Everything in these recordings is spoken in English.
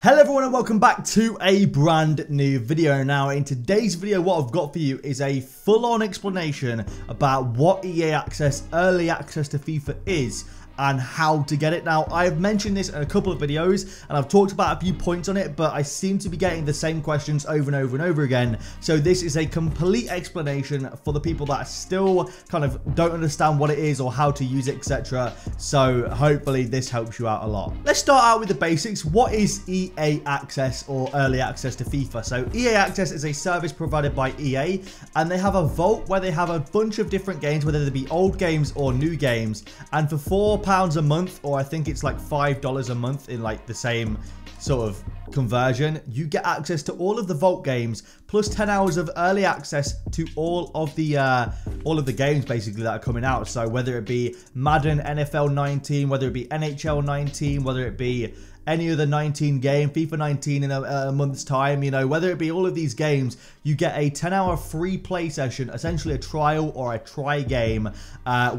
Hello everyone and welcome back to a brand new video. Now in today's video what I've got for you is a full-on explanation about what EA Access Early Access to FIFA is and how to get it. Now I've mentioned this in a couple of videos and I've talked about a few points on it, but I seem to be getting the same questions over and over and over again. So this is a complete explanation for the people that still kind of don't understand what it is or how to use it, etc. So hopefully this helps you out a lot. Let's start out with the basics. What is EA Access or Early Access to FIFA? So EA Access is a service provided by EA and they have a vault where they have a bunch of different games, whether they be old games or new games, and for £4 a month, or I think it's like $5 a month in like the same sort of conversion, you get access to all of the vault games plus 10 hours of early access to all of the games basically that are coming out. So whether it be Madden NFL 19, whether it be NHL 19, whether it be any other 19 game, FIFA 19 in a month's time, you know, whether it be all of these games, you get a 10-hour free play session, essentially a trial or a try game,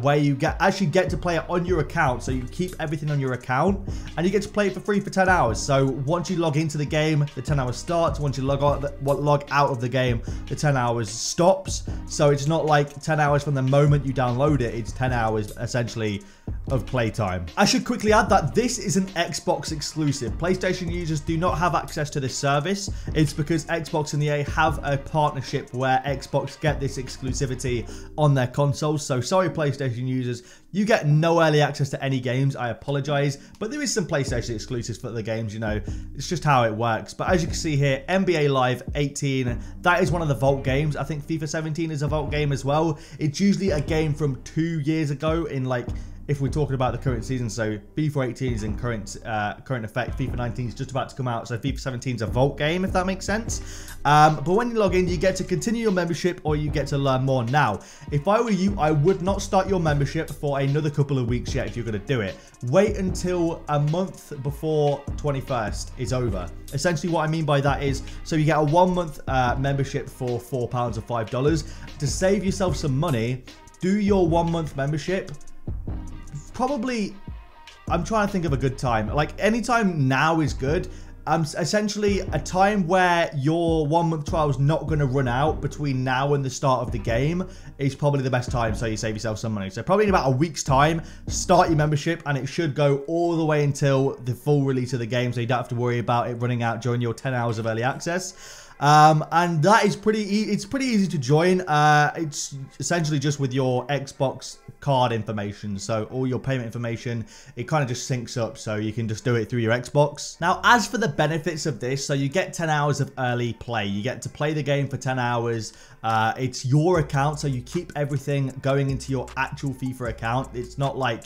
where you actually get to play it on your account. So you keep everything on your account and you get to play it for free for 10 hours. So once you log into the game, the 10 hours starts. Once you log out of the game, the 10 hours stops. So it's not like 10 hours from the moment you download it. It's 10 hours essentially of playtime. I should quickly add that this is an Xbox exclusive. PlayStation users do not have access to this service. It's because Xbox and EA have a partnership where Xbox get this exclusivity on their consoles. So sorry PlayStation users, you get no early access to any games. I apologize, but there is some PlayStation exclusives for the games, you know, it's just how it works. But as you can see here, NBA Live 18, that is one of the vault games. I think FIFA 17 is a vault game as well. It's usually a game from 2 years ago in like, if we're talking about the current season. So FIFA 18 is in current effect. FIFA 19 is just about to come out. So FIFA 17 is a vault game, if that makes sense. But when you log in, you get to continue your membership or you get to learn more. Now, if I were you, I would not start your membership for another couple of weeks yet if you're going to do it. Wait until a month before 21st is over. Essentially what I mean by that is, so you get a 1 month membership for £4 or $5. To save yourself some money, do your 1 month membership probably, I'm trying to think of a good time. Like anytime now is good. Essentially a time where your 1 month trial is not going to run out between now and the start of the game is probably the best time, so you save yourself some money. So probably in about a week's time, start your membership and it should go all the way until the full release of the game, so you don't have to worry about it running out during your 10 hours of early access. And that is pretty easy to join. It's essentially just with your Xbox card information, so all your payment information, it kind of just syncs up, so you can just do it through your Xbox. Now as for the benefits of this, so you get 10 hours of early play, you get to play the game for 10 hours. It's your account, so you keep everything going into your actual FIFA account. It's not like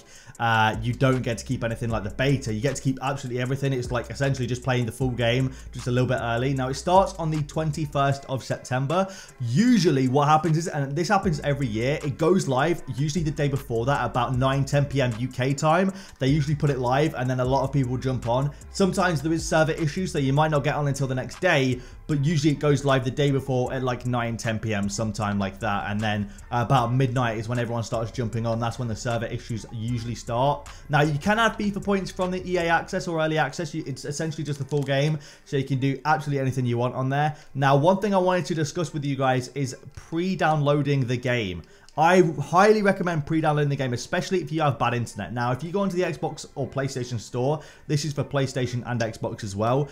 you don't get to keep anything like the beta. You get to keep absolutely everything. It's like essentially just playing the full game just a little bit early. Now it starts on the 21st of September. Usually what happens is, and this happens every year, it goes live usually the day before that, about 9-10 p.m. UK time. They usually put it live and then a lot of people jump on. Sometimes there is server issues, so you might not get on until the next day, but usually it goes live the day before at like 9-10 p.m. sometime like that, and then about midnight is when everyone starts jumping on. That's when the server issues usually start. Now you can add FIFA points from the EA Access or Early Access. It's essentially just the full game, so you can do absolutely anything you want on there. Now one thing I wanted to discuss with you guys is pre-downloading the game. I highly recommend pre-downloading the game, especially if you have bad internet. Now, if you go onto the Xbox or PlayStation store, this is for PlayStation and Xbox as well.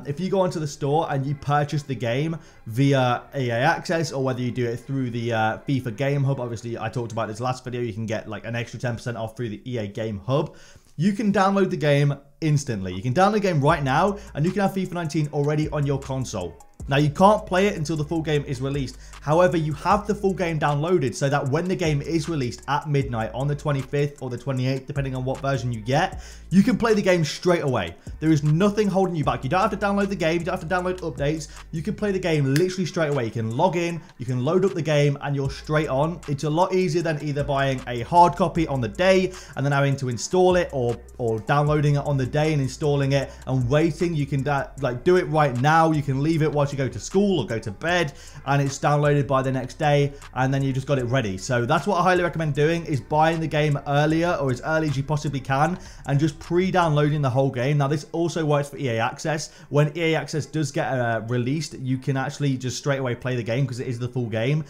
If you go onto the store and you purchase the game via EA Access, or whether you do it through the FIFA Game Hub, obviously I talked about this last video, you can get like an extra 10% off through the EA Game Hub. You can download the game instantly. You can download the game right now, and you can have FIFA 19 already on your console. Now, you can't play it until the full game is released. However, you have the full game downloaded so that when the game is released at midnight on the 25th or the 28th, depending on what version you get, you can play the game straight away. There is nothing holding you back. You don't have to download the game. You don't have to download updates. You can play the game literally straight away. You can log in, you can load up the game, and you're straight on. It's a lot easier than either buying a hard copy on the day and then having to install it, or downloading it on the day and installing it and waiting. You can like do it right now. You can leave it whilst you go to school or go to bed, and it's downloaded by the next day, and then you just got it ready. So that's what I highly recommend doing, is buying the game earlier or as early as you possibly can and just pre-downloading the whole game. Now this also works for EA Access. When EA Access does get released, you can actually just straight away play the game because it is the full game.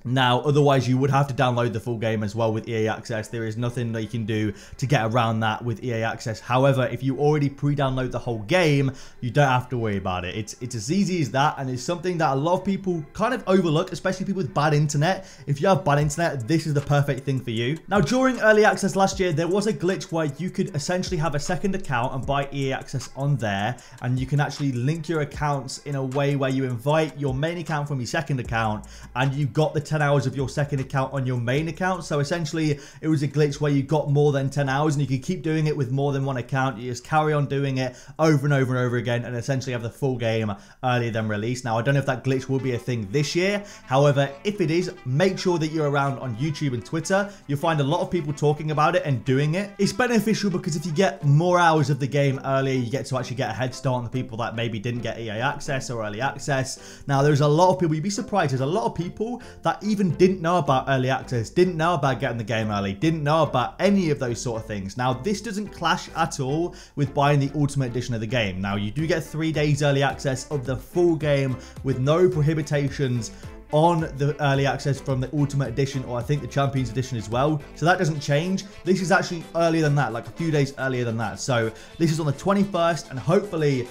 Now, otherwise, you would have to download the full game as well with EA Access. There is nothing that you can do to get around that with EA Access. However, if you already pre-download the whole game, you don't have to worry about it. It's as easy as that, and it's something that a lot of people kind of overlook, especially people with bad internet. If you have bad internet, this is the perfect thing for you. Now, during early access last year, there was a glitch where you could essentially have a second account and buy EA Access on there, and you can actually link your accounts in a way where you invite your main account from your second account, and you got the 10 hours of your second account on your main account. So essentially it was a glitch where you got more than 10 hours and you could keep doing it with more than one account. You just carry on doing it over and over and over again and essentially have the full game earlier than release. Now I don't know if that glitch will be a thing this year. However, if it is, make sure that you're around on YouTube and Twitter. You'll find a lot of people talking about it and doing it. It's beneficial because if you get more hours of the game earlier, you get to actually get a head start on the people that maybe didn't get EA Access or early access. Now there's a lot of people, you'd be surprised, there's a lot of people that even didn't know about early access, didn't know about getting the game early, didn't know about any of those sort of things. Now this doesn't clash at all with buying the Ultimate Edition of the game. Now you do get 3 days early access of the full game with no prohibitions on the early access from the Ultimate Edition, or I think the Champions Edition as well. So that doesn't change. This is actually earlier than that, like a few days earlier than that. So this is on the 21st, and hopefully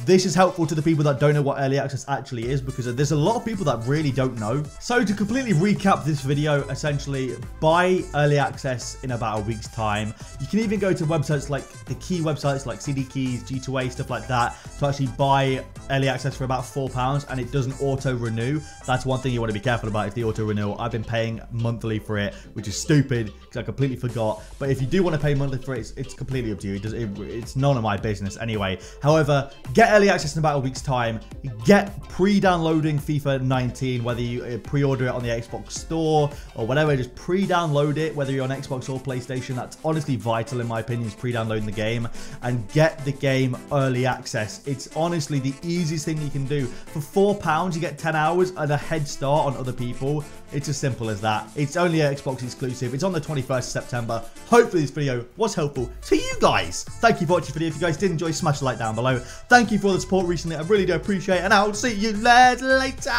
this is helpful to the people that don't know what early access actually is, because there's a lot of people that really don't know. So to completely recap this video, essentially buy early access in about a week's time. You can even go to websites like the key websites like CD Keys, G2A, stuff like that, to actually buy early access for about £4, and it doesn't auto renew. That's one thing you want to be careful about, is the auto renewal. I've been paying monthly for it, which is stupid because I completely forgot. But if you do want to pay monthly for it, it's completely up to you. It's none of my business anyway. However, get early access in about a week's time. Get pre-downloading FIFA 19, whether you pre-order it on the Xbox store or whatever. Just pre-download it, whether you're on Xbox or PlayStation. That's honestly vital in my opinion, is pre-downloading the game, and get the game early access. It's honestly the easiest thing you can do. For £4, you get 10 hours and a head start on other people. It's as simple as that. It's only an Xbox exclusive. It's on the 21st of September. Hopefully this video was helpful to you guys. Thank you for watching the video. If you guys did enjoy, smash the like down below. Thank you for all the support recently. I really do appreciate it, and I'll see you later.